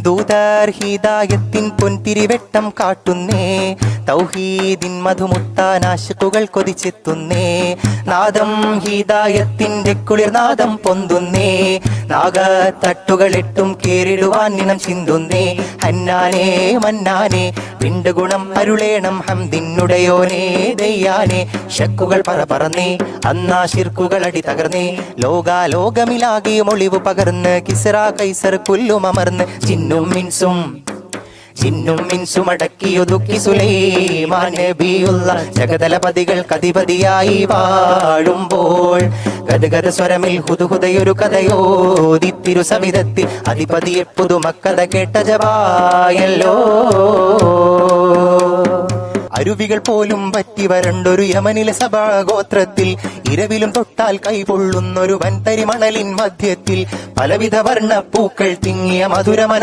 ദൂതർ ഹിദായത്തിൻ പൊൻതിരിവെട്ടം കാട്ടുന്നേ, തൗഹീദിൻ മധുമുട്ടാൻ ആശിഖുകൾ കൊതിച്ചെത്തുന്നേ. നാദം ഹിദായത്തിന്റെ കുളിർനാദം പൊന്തുന്നേ, നാഗത്തട്ടുകളെട്ടും കേറിടുവാൻ നിനം ചിന്തുന്നേ. ഹന്നാനേ മന്നാനേ പിണ്ടുഗുണം അരുളേണം ഹംദിനുടയോനേ ദയ്യാനേ. ശക്കുകൾ പറന്നേ അന്നാ ശിർക്കുകൾ അടി തകർന്നേ, ലോകമിലാകെ ഒളിവ് പകർന്ന് കിസ്റ കൈസർ പുല്ലുമർന്ന് ജിന്നും മിൻസും അടക്കിയൊതുക്കി സുലൈമാൻ നബിയുള്ള ജഗതലപതികൾ കധിപതിയായി വാഴുമ്പോൾ ഗദഗദ സ്വരമിൽ ഹുദുഹുദയൊരു കഥയോദിത്തിരു സവിധത്തിൽ അധിപതിയെ പുതുമക്കഥ കേട്ട ജവായല്ലോ. അരുവികൾ പോലും പറ്റി വരണ്ടൊരു യമനിലെ സഭാഗോത്രത്തിൽ ഇരവിലും തൊട്ടാൽ കൈപൊള്ളുന്നൊരു വൻതരി മണലിൻ മധ്യത്തിൽ പലവിധ വർണ്ണപ്പൂക്കൾ തിങ്ങിയ മധുരമന